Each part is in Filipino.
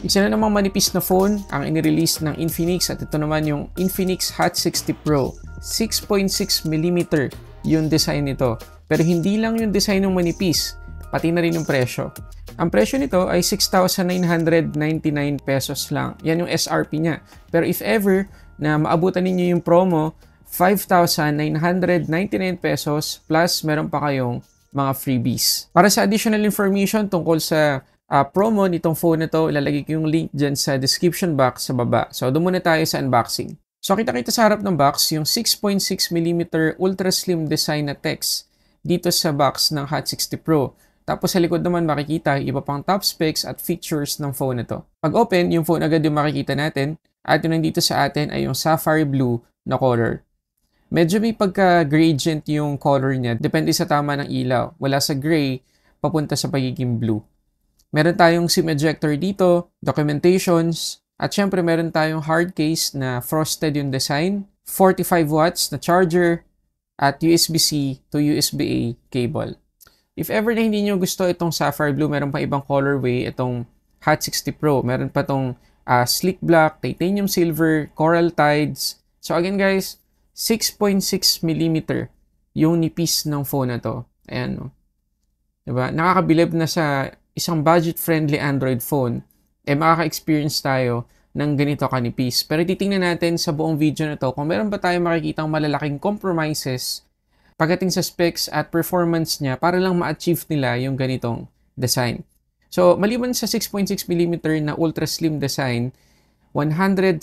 Isa na namang manipis na phone ang inirelease ng Infinix at ito naman yung Infinix Hot 60 Pro. 6.6mm yung design nito. Pero hindi lang yung design ng manipis, pati na rin yung presyo. Ang presyo nito ay 6,999 pesos lang. Yan yung SRP niya. Pero if ever na maabutan ninyo yung promo, 5,999 pesos plus meron pa kayong mga freebies. Para sa additional information tungkol sa promo nitong phone na to, ilalagay ko yung link dyan sa description box sa baba. So, doon muna tayo sa unboxing. So, kita-kita sa harap ng box yung 6.6mm ultra slim design na text dito sa box ng Hot 60 Pro. Tapos sa likod naman makikita iba pang top specs at features ng phone na to. Pag open, yung phone agad yung makikita natin at yung nandito sa atin ay yung sapphire blue na color. Medyo may pagka-gradient yung color niya, depende sa tama ng ilaw. Wala sa gray, papunta sa pagiging blue. Meron tayong SIM ejector dito, documentations, at syempre meron tayong hard case na frosted yung design, 45 watts na charger, at USB-C to USB-A cable. If ever na hindi nyo gusto itong sapphire blue, meron pa ibang colorway, itong Hot 60 Pro. Meron pa itong sleek black, titanium silver, coral tides. So again guys, 6.6mm yung nipis ng phone na to. Ayan, no? Diba? Nakakabilib na sa isang budget-friendly Android phone, makaka-experience tayo ng ganito kanipis. Pero titingnan natin sa buong video na to kung meron ba tayong makikitang malalaking compromises pagdating sa specs at performance niya para lang ma-achieve nila yung ganitong design. So, maliban sa 6.6mm na ultra slim design, 170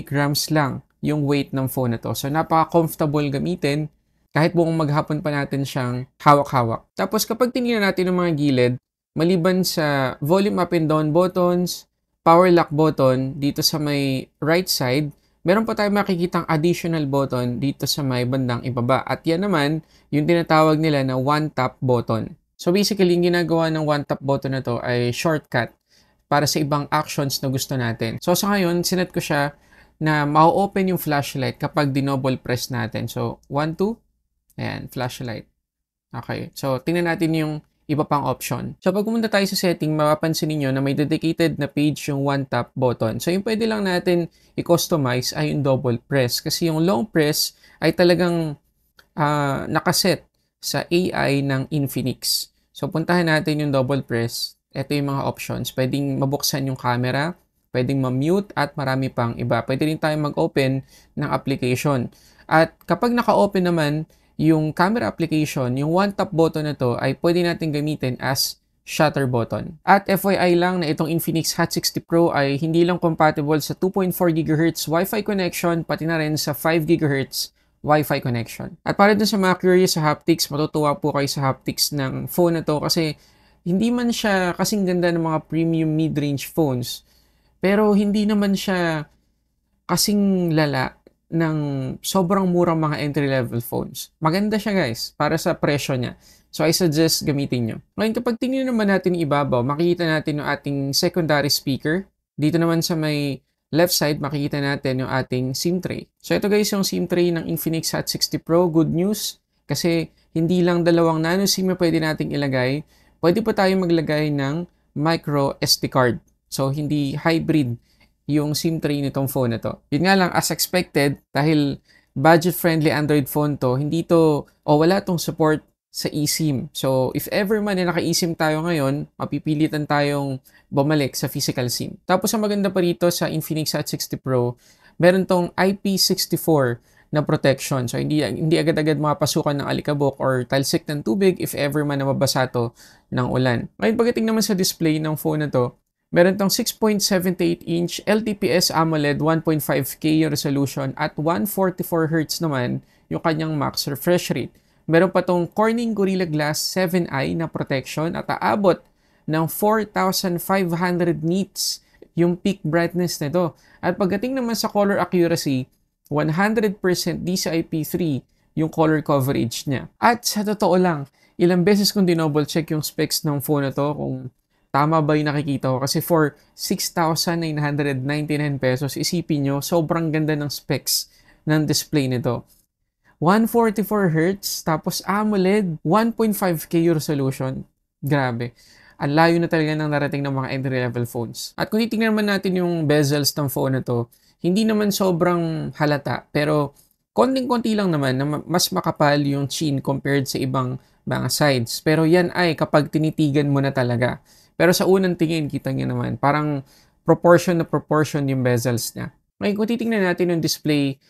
grams lang yung weight ng phone na to. So, napaka-comfortable gamitin kahit buong maghapon pa natin siyang hawak-hawak. Tapos, kapag tinignan natin ng mga gilid, maliban sa volume up and down buttons, power lock button dito sa may right side, meron pa tayong makikitang additional button dito sa may bandang ibaba. At yan naman, yung tinatawag nila na one-tap button. So basically, yung ginagawa ng one-tap button na to ay shortcut para sa ibang actions na gusto natin. So sa ngayon, sinet ko siya na ma-open yung flashlight kapag dinouble press natin. So 1, 2, ayan, flashlight. Okay, so tingnan natin yung iba pang option. So pag pumunta tayo sa setting, mapapansin niyo na may dedicated na page yung one tap button. So yung pwede lang natin i-customize ay yung double press. Kasi yung long press ay talagang nakaset sa AI ng Infinix. So puntahan natin yung double press. Ito yung mga options. Pwedeng mabuksan yung camera, pwedeng ma-mute at marami pang iba. Pwede rin tayong mag-open ng application. At kapag naka-open naman yung camera application, yung one-tap button na to ay pwede natin gamitin as shutter button. At FYI lang na itong Infinix Hot 60 Pro ay hindi lang compatible sa 2.4 GHz Wi-Fi connection, pati na rin sa 5 GHz Wi-Fi connection. At para dun sa mga curious sa haptics, matutuwa po kayo sa haptics ng phone na to kasi hindi man siya kasing ganda ng mga premium mid-range phones, pero hindi naman siya kasing lala ng sobrang murang mga entry-level phones. Maganda siya guys, para sa presyo niya. So I suggest gamitin nyo. Ngayon kapag tingnan naman natin ibabaw, makikita natin yung ating secondary speaker. Dito naman sa may left side, makikita natin yung ating SIM tray. So ito guys yung SIM tray ng Infinix Hot 60 Pro. Good news, kasi hindi lang dalawang nano SIM na pwede nating ilagay. Pwede pa tayo maglagay ng micro SD card. So hindi hybrid yung SIM tray nitong phone na to. Yun nga lang, as expected, dahil budget-friendly Android phone to, hindi to, wala tong support sa eSIM. So, if ever man na naka-eSIM tayo ngayon, mapipilitan tayong bumalik sa physical SIM. Tapos, ang maganda pa rito sa Infinix Hot 60 Pro, meron tong IP64 na protection. So, hindi agad-agad mapasukan ng alikabok or talsik ng tubig if ever man na mabasa to ng ulan. Ngayon, pagdating naman sa display ng phone na to, meron tong 6.78-inch LTPS AMOLED 1.5K resolution at 144Hz naman yung kanyang max refresh rate. Meron pa tong Corning Gorilla Glass 7i na protection at aabot ng 4,500 nits yung peak brightness nito. At pagdating naman sa color accuracy, 100% DCI-P3 yung color coverage niya. At sa totoo lang, ilang beses kong dinouble check yung specs ng phone na to kung tama ba yung nakikita ko? Kasi for 6,999 pesos, isipin nyo, sobrang ganda ng specs ng display nito. 144Hz, tapos AMOLED, 1.5K resolution. Grabe. Ang layo na talaga ng narating ng mga entry-level phones. At kung titingnan naman natin yung bezels ng phone na to, hindi naman sobrang halata, pero konting-konti lang naman na mas makapal yung chin compared sa ibang mga sides. Pero yan ay kapag tinitigan mo na talaga. Pero sa unang tingin, kita nyo naman, parang proportion na proportion yung bezels niya. Ngayon, kung titingnan natin yung display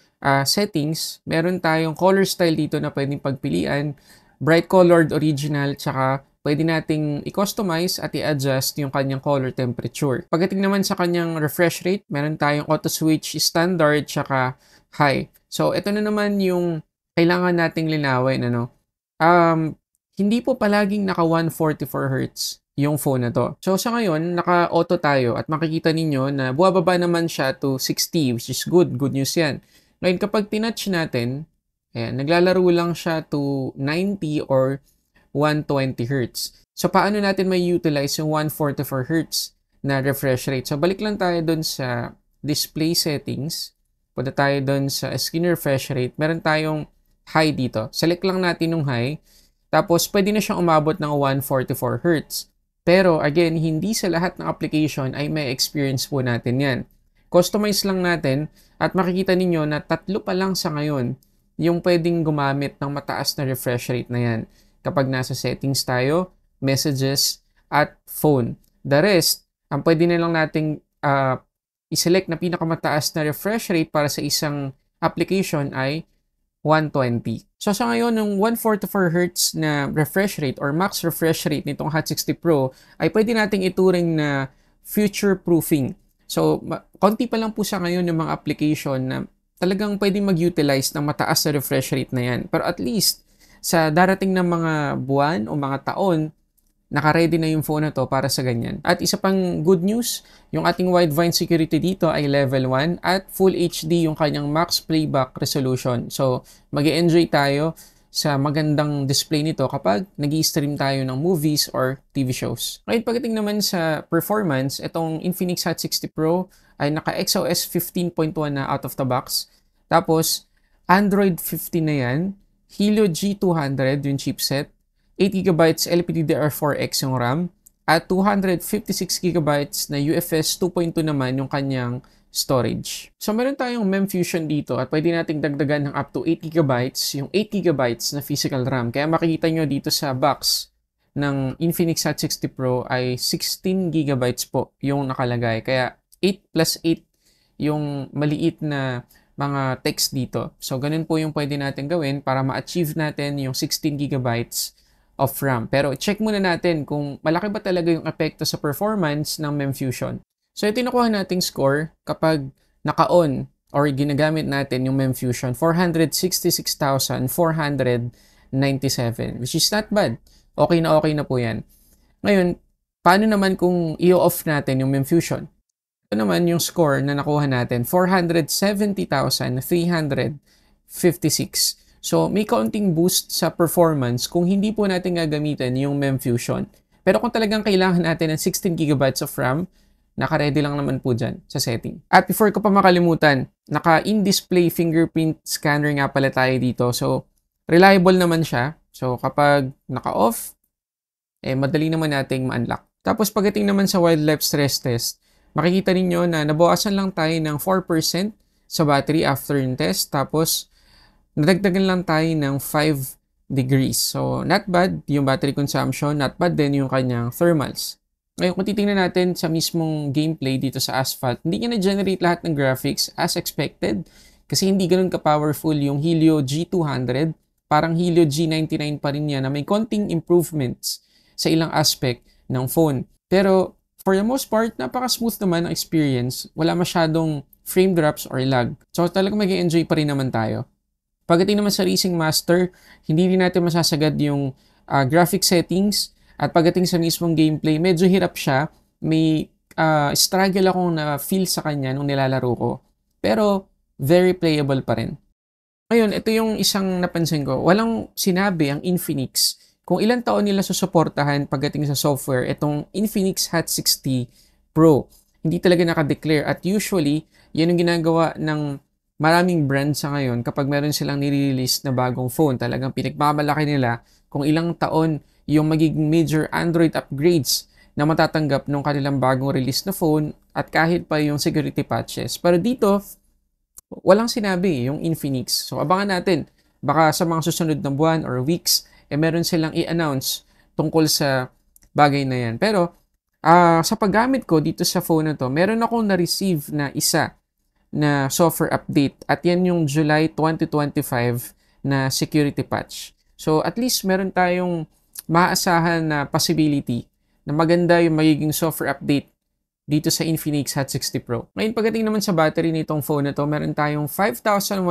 settings, meron tayong color style dito na pwedeng pagpilian, bright colored original, tsaka pwede nating i-customize at i-adjust yung kanyang color temperature. Pagdating naman sa kanyang refresh rate, meron tayong auto switch standard, tsaka high. So, ito na naman yung kailangan nating linawin, ano? Hindi po palaging naka 144 Hz yung phone na to. So, sa ngayon, naka-auto tayo at makikita ninyo na buwababa naman siya to 60, which is good. Good news yan. Ngayon, kapag tinouch natin, ayan, naglalaro lang siya to 90 or 120 Hz. So, paano natin may utilize yung 144 Hz na refresh rate? So, balik lang tayo dun sa display settings. Punta tayo dun sa screen refresh rate. Meron tayong high dito. Select lang natin yung high. Tapos, pwede na siyang umabot ng 144 Hz. Pero, again, hindi sa lahat ng application ay may experience po natin yan. Customize lang natin at makikita ninyo na 3 pa lang sa ngayon yung pwedeng gumamit ng mataas na refresh rate na yan. Kapag nasa settings tayo, messages, at phone. The rest, ang pwede na lang nating i-select na pinakamataas na refresh rate para sa isang application ay 120. So sa ngayon, yung 144 Hz na refresh rate or max refresh rate nitong Hot 60 Pro ay pwede nating ituring na future-proofing. So, konti pa lang po sa ngayon yung mga application na talagang pwedeng mag-utilize ng mataas na refresh rate na yan. Pero at least, sa darating na mga buwan o mga taon, naka-ready na yung phone na to para sa ganyan. At isa pang good news, yung ating widevine security dito ay level 1 at Full HD yung kanyang max playback resolution. So, mag-enjoy tayo sa magandang display nito kapag nag-i-stream tayo ng movies or TV shows. Ngayon, pagdating naman sa performance, itong Infinix Hot 60 Pro ay naka-XOS 15.1 na out of the box. Tapos, Android 15 na yan, Helio G200 yung chipset, 8GB LPDDR4X yung RAM, at 256GB na UFS 2.2 naman yung kanyang storage. So, meron tayong MEMfusion dito at pwede nating dagdagan ng up to 8GB yung 8GB na physical RAM. Kaya makikita nyo dito sa box ng Infinix Hot 60 Pro ay 16GB po yung nakalagay. Kaya 8 plus 8 yung maliit na mga text dito. So, ganun po yung pwede natin gawin para ma-achieve natin yung 16GB of RAM. Pero check muna natin kung malaki ba talaga yung epekto sa performance ng MEMfusion. So, ito nakuha nating score kapag naka-on or ginagamit natin yung MEMfusion, 466,497, which is not bad. Okay na po yan. Ngayon, paano naman kung i-off natin yung MEMfusion? Ito naman yung score na nakuha natin, 470,356. So, may kaunting boost sa performance kung hindi po natin gagamitin yung MEMfusion. Pero kung talagang kailangan natin ng 16GB of RAM, naka-ready lang naman po dyan sa setting. At before ko pa makalimutan, naka-in-display fingerprint scanner nga pala tayo dito. So, reliable naman siya. So, kapag naka-off, madali naman nating ma-unlock. Tapos, pagdating naman sa wildlife stress test, makikita ninyo na nabawasan lang tayo ng 4% sa battery after yung test. Tapos, nadagdagan lang tayo ng 5 degrees. So, not bad yung battery consumption, not bad din yung kanyang thermals. Ngayon, kung titingnan natin sa mismong gameplay dito sa Asphalt, hindi niya na-generate lahat ng graphics as expected kasi hindi ganun ka-powerful yung Helio G200. Parang Helio G99 pa rin niya na may konting improvements sa ilang aspect ng phone. Pero, for the most part, napaka-smooth naman ang experience. Wala masyadong frame drops or lag. So, talagang mag-enjoy pa rin naman tayo. Pagdating naman sa Racing Master, hindi rin natin masasagad yung graphic settings at pagdating sa mismong gameplay, medyo hirap siya. May struggle akong na-feel sa kanya nung nilalaro ko. Pero, very playable pa rin. Ngayon, ito yung isang napansin ko. Walang sinabi ang Infinix kung ilang taon nila susuportahan pagdating sa software itong Infinix Hot 60 Pro. Hindi talaga naka-declare at usually, yan yung ginagawa ng maraming brands sa ngayon kapag meron silang nire-release na bagong phone. Talagang pinagmamalaki nila kung ilang taon yung magiging major Android upgrades na matatanggap ng kanilang bagong release na phone at kahit pa yung security patches. Pero dito, walang sinabi yung Infinix. So abangan natin. Baka sa mga susunod na buwan or weeks, meron silang i-announce tungkol sa bagay na yan. Pero sa paggamit ko dito sa phone na to, meron akong na-receive na isa na software update. At yan yung July 2025 na security patch. So at least meron tayong maaasahan na possibility na maganda yung magiging software update dito sa Infinix Hot 60 Pro. Ngayon pagdating naman sa battery nitong phone na to, meron tayong 5,160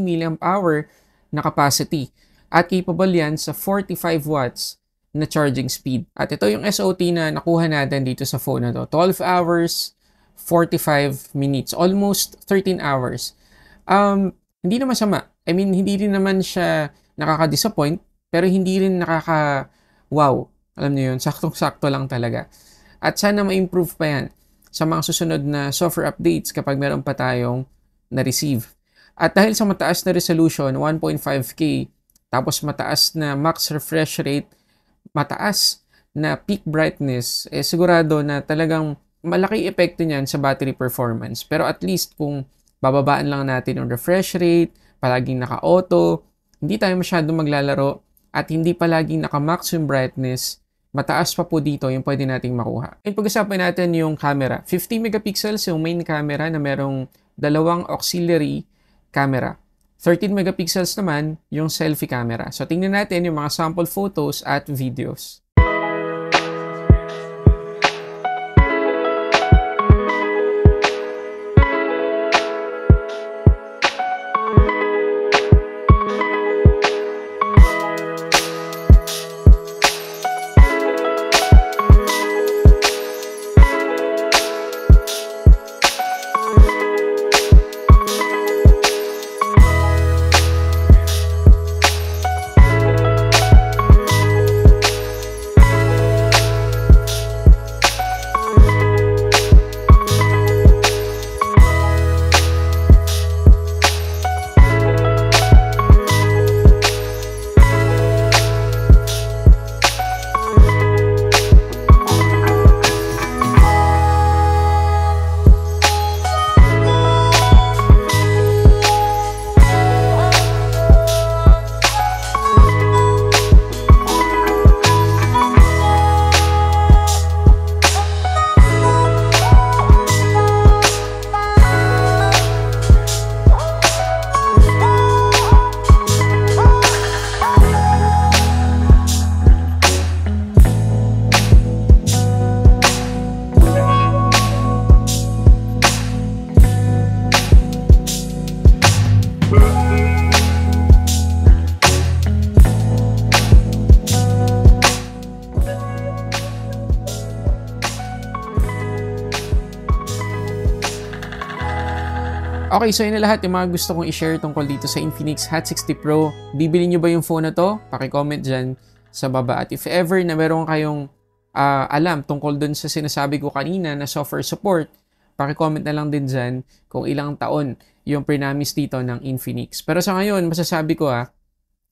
mAh na capacity at capable yan sa 45 watts na charging speed. At ito yung SOT na nakuha natin dito sa phone na to. 12 hours, 45 minutes, almost 13 hours. Hindi naman masama. I mean, hindi rin naman siya nakaka-disappoint, pero hindi rin nakaka-wow. Alam niyo yun, saktong-sakto lang talaga. At sana ma-improve pa yan sa mga susunod na software updates kapag meron pa tayong na-receive. At dahil sa mataas na resolution, 1.5K, tapos mataas na max refresh rate, mataas na peak brightness, sigurado na talagang malaki epekto niyan sa battery performance. Pero at least kung bababaan lang natin yung refresh rate, palaging naka-auto, hindi tayo masyadong maglalaro, at hindi palaging naka-maximum brightness, mataas pa po dito yung pwede nating makuha. And pag-usapan natin yung camera. 50 megapixels yung main camera na merong dalawang auxiliary camera. 13 megapixels naman yung selfie camera. So tingnan natin yung mga sample photos at videos. Okay, so yun na lahat yung mga gusto kong i-share tungkol dito sa Infinix Hot 60 Pro. Bibili nyo ba yung phone na to? Paki-comment dyan sa baba. At if ever na meron kayong alam tungkol dun sa sinasabi ko kanina na software support, paki-comment na lang din dyan kung ilang taon yung pre-promise dito ng Infinix. Pero sa ngayon, masasabi ko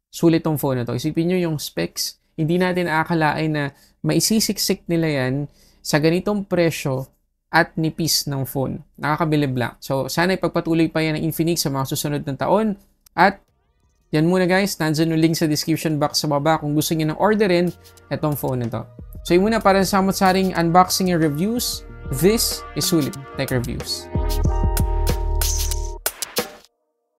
sulit tong phone na to. Isipin nyo yung specs. Hindi natin aakalain na maisisiksik nila yan sa ganitong presyo at nipis ng phone. Nakakabilib lang. So, sana ipagpatuloy pa yan ng Infinix sa mga susunod na taon. At, yan muna guys. Nandyan yung link sa description box sa baba kung gusto niyo nang orderin itong phone na to. So, yun muna para sa samot-saring unboxing and reviews. This is Sulit Tech Reviews.